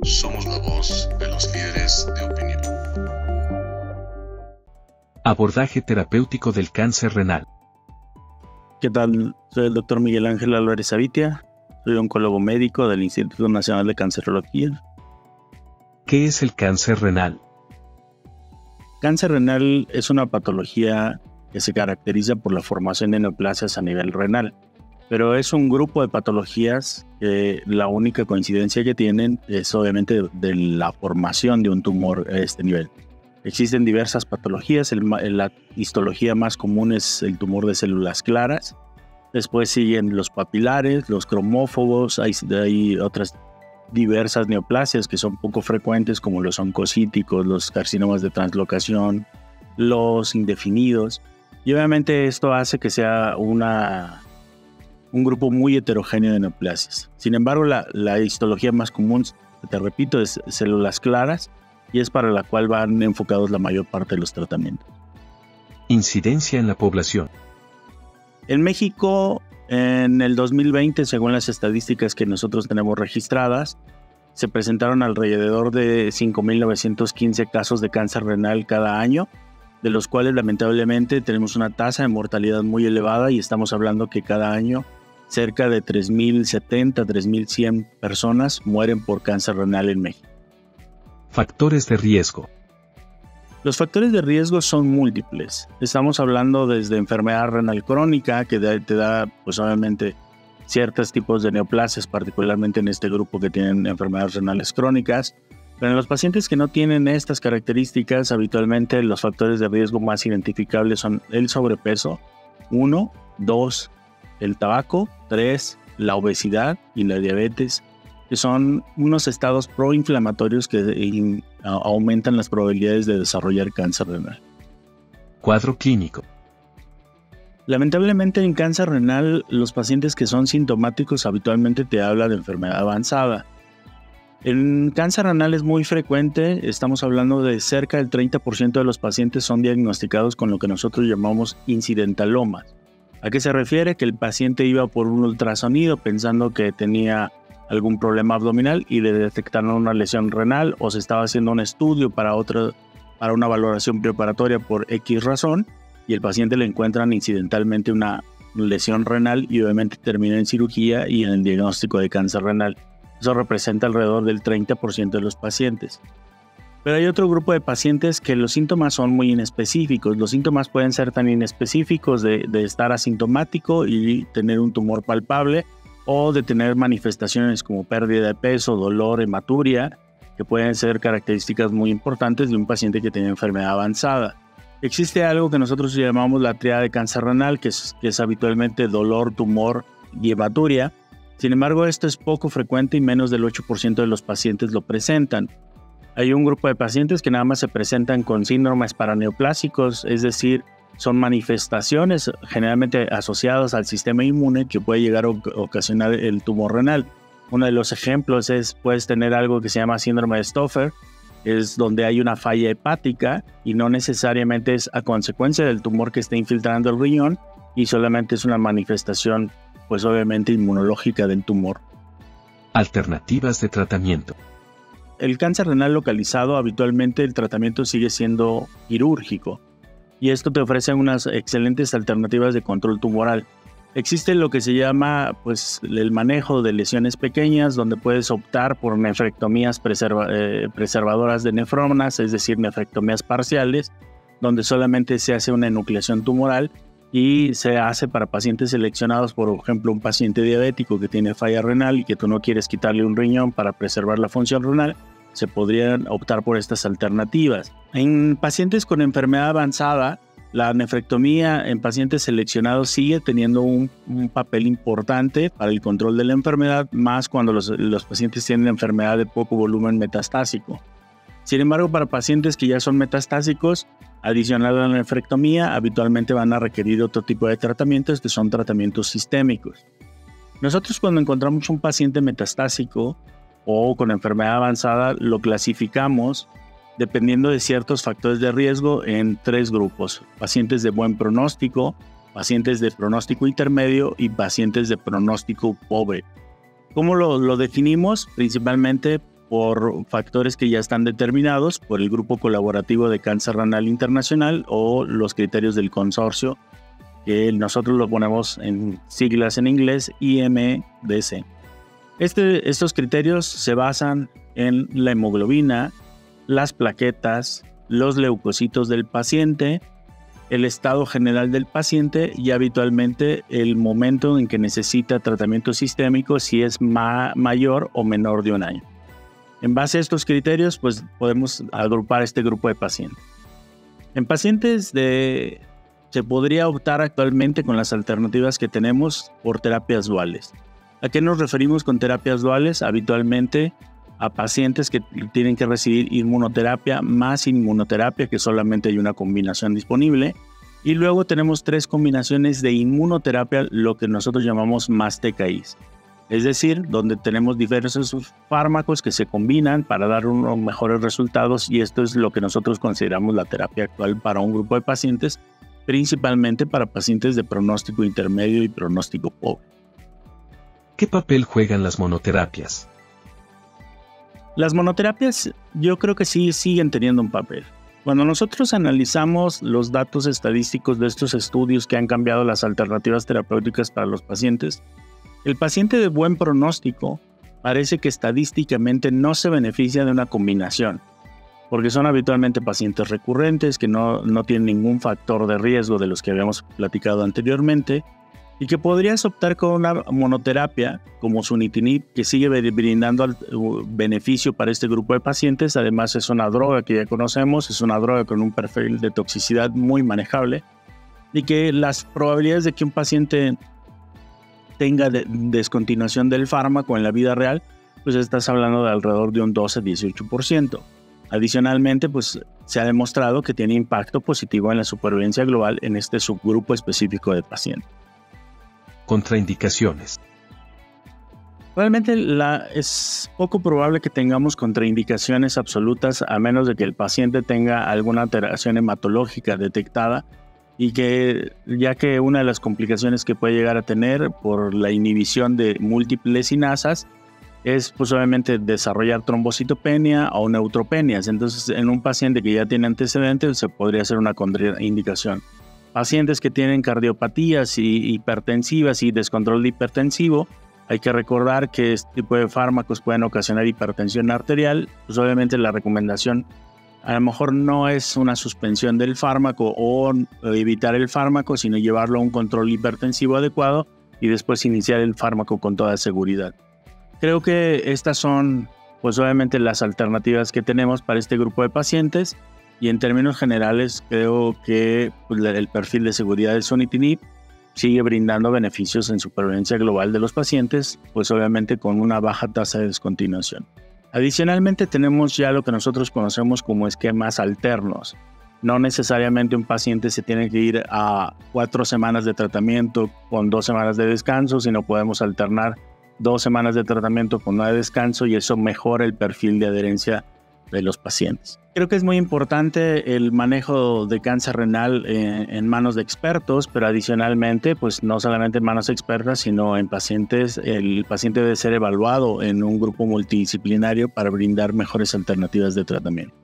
Somos la voz de los líderes de opinión. Abordaje terapéutico del cáncer renal. ¿Qué tal? Soy el Dr. Miguel Ángel Álvarez Avitia. Soy oncólogo médico del Instituto Nacional de Cancerología. ¿Qué es el cáncer renal? Cáncer renal es una patología que se caracteriza por la formación de neoplasias a nivel renal, pero es un grupo de patologías que la única coincidencia que tienen es obviamente de la formación de un tumor a este nivel. Existen diversas patologías, la histología más común es el tumor de células claras, después siguen los papilares, los cromófobos, hay otras diversas neoplasias que son poco frecuentes como los oncocíticos, los carcinomas de translocación, los indefinidos, y obviamente esto hace que sea un grupo muy heterogéneo de neoplasias. Sin embargo, la histología más común, te repito, es células claras y es para la cual van enfocados la mayor parte de los tratamientos. Incidencia en la población. En México, en el 2020, según las estadísticas que nosotros tenemos registradas, se presentaron alrededor de 5.915 casos de cáncer renal cada año, de los cuales lamentablemente tenemos una tasa de mortalidad muy elevada y estamos hablando que cada año cerca de 3.070, 3.100 personas mueren por cáncer renal en México. Factores de riesgo. Los factores de riesgo son múltiples. Estamos hablando desde enfermedad renal crónica, que te da, pues obviamente, ciertos tipos de neoplasias, particularmente en este grupo que tienen enfermedades renales crónicas. Pero en los pacientes que no tienen estas características, habitualmente los factores de riesgo más identificables son el sobrepeso, 1, 2, el tabaco, 3, la obesidad y la diabetes, que son unos estados proinflamatorios que aumentan las probabilidades de desarrollar cáncer renal. Cuadro clínico. Lamentablemente en cáncer renal, los pacientes que son sintomáticos habitualmente te hablan de enfermedad avanzada. En cáncer renal es muy frecuente, estamos hablando de cerca del 30% de los pacientes son diagnosticados con lo que nosotros llamamos incidentalomas. ¿A qué se refiere? Que el paciente iba por un ultrasonido pensando que tenía algún problema abdominal y le detectaron una lesión renal o se estaba haciendo un estudio para una valoración preparatoria por X razón y el paciente le encuentran incidentalmente una lesión renal y obviamente termina en cirugía y en el diagnóstico de cáncer renal. Eso representa alrededor del 30% de los pacientes. Pero hay otro grupo de pacientes que los síntomas son muy inespecíficos. Los síntomas pueden ser tan inespecíficos de estar asintomático y tener un tumor palpable o de tener manifestaciones como pérdida de peso, dolor, hematuria, que pueden ser características muy importantes de un paciente que tiene enfermedad avanzada. Existe algo que nosotros llamamos la tríada de cáncer renal, que es habitualmente dolor, tumor y hematuria. Sin embargo, esto es poco frecuente y menos del 8% de los pacientes lo presentan. Hay un grupo de pacientes que nada más se presentan con síndromes paraneoplásicos, es decir, son manifestaciones generalmente asociadas al sistema inmune que puede llegar a ocasionar el tumor renal. Uno de los ejemplos puedes tener algo que se llama síndrome de Stoffer, es donde hay una falla hepática y no necesariamente es a consecuencia del tumor que está infiltrando el riñón y solamente es una manifestación, pues obviamente inmunológica del tumor. Alternativas de tratamiento. El cáncer renal localizado, habitualmente el tratamiento sigue siendo quirúrgico. Y esto te ofrece unas excelentes alternativas de control tumoral. Existe lo que se llama el manejo de lesiones pequeñas, donde puedes optar por nefrectomías preservadoras de nefronas, es decir, nefrectomías parciales, donde solamente se hace una enucleación tumoral y se hace para pacientes seleccionados, por ejemplo, un paciente diabético que tiene falla renal y que tú no quieres quitarle un riñón para preservar la función renal, se podrían optar por estas alternativas. En pacientes con enfermedad avanzada, la nefrectomía en pacientes seleccionados sigue teniendo un papel importante para el control de la enfermedad, más cuando los pacientes tienen enfermedad de poco volumen metastásico. Sin embargo, para pacientes que ya son metastásicos, adicional a la nefrectomía, habitualmente van a requerir otro tipo de tratamientos que son tratamientos sistémicos. Nosotros cuando encontramos un paciente metastásico o con enfermedad avanzada, lo clasificamos dependiendo de ciertos factores de riesgo en 3 grupos: pacientes de buen pronóstico, pacientes de pronóstico intermedio y pacientes de pronóstico pobre. ¿Cómo lo definimos? Principalmente por factores que ya están determinados por el Grupo Colaborativo de Cáncer Renal Internacional o los criterios del consorcio, que nosotros lo ponemos en siglas en inglés, IMDC. Estos criterios se basan en la hemoglobina, las plaquetas, los leucocitos del paciente, el estado general del paciente y habitualmente el momento en que necesita tratamiento sistémico, si es mayor o menor de un año. En base a estos criterios, pues podemos agrupar este grupo de pacientes. En pacientes se podría optar actualmente con las alternativas que tenemos por terapias duales. ¿A qué nos referimos con terapias duales? Habitualmente a pacientes que tienen que recibir inmunoterapia más inmunoterapia, que solamente hay una combinación disponible. Y luego tenemos 3 combinaciones de inmunoterapia, lo que nosotros llamamos más TKIs. Es decir, donde tenemos diversos fármacos que se combinan para dar unos mejores resultados, y esto es lo que nosotros consideramos la terapia actual para un grupo de pacientes, principalmente para pacientes de pronóstico intermedio y pronóstico pobre. ¿Qué papel juegan las monoterapias? Las monoterapias yo creo que sí siguen teniendo un papel. Cuando nosotros analizamos los datos estadísticos de estos estudios que han cambiado las alternativas terapéuticas para los pacientes, el paciente de buen pronóstico parece que estadísticamente no se beneficia de una combinación, porque son habitualmente pacientes recurrentes que no tienen ningún factor de riesgo de los que habíamos platicado anteriormente, y que podrías optar con una monoterapia como sunitinib, que sigue brindando beneficio para este grupo de pacientes. Además es una droga que ya conocemos, es una droga con un perfil de toxicidad muy manejable, y que las probabilidades de que un paciente tenga descontinuación del fármaco en la vida real, pues estás hablando de alrededor de un 12-18%. Adicionalmente, pues se ha demostrado que tiene impacto positivo en la supervivencia global en este subgrupo específico de pacientes. Contraindicaciones. Realmente es poco probable que tengamos contraindicaciones absolutas, a menos de que el paciente tenga alguna alteración hematológica detectada, y que ya que una de las complicaciones que puede llegar a tener por la inhibición de múltiples sinasas es pues obviamente desarrollar trombocitopenia o neutropenias. Entonces en un paciente que ya tiene antecedentes se podría hacer una contraindicación. Pacientes que tienen cardiopatías hipertensivas y descontrol hipertensivo, hay que recordar que este tipo de fármacos pueden ocasionar hipertensión arterial. Pues obviamente la recomendación a lo mejor no es una suspensión del fármaco o evitar el fármaco, sino llevarlo a un control hipertensivo adecuado y después iniciar el fármaco con toda seguridad. Creo que estas son pues obviamente las alternativas que tenemos para este grupo de pacientes. Y en términos generales, creo que el perfil de seguridad del sunitinib sigue brindando beneficios en supervivencia global de los pacientes, pues obviamente con una baja tasa de descontinuación. Adicionalmente, tenemos ya lo que nosotros conocemos como esquemas alternos. No necesariamente un paciente se tiene que ir a 4 semanas de tratamiento con 2 semanas de descanso, sino podemos alternar 2 semanas de tratamiento con 1 de descanso, y eso mejora el perfil de adherencia de los pacientes. Creo que es muy importante el manejo de cáncer renal en manos de expertos, pero adicionalmente, pues no solamente en manos expertas, sino en pacientes. El paciente debe ser evaluado en un grupo multidisciplinario para brindar mejores alternativas de tratamiento.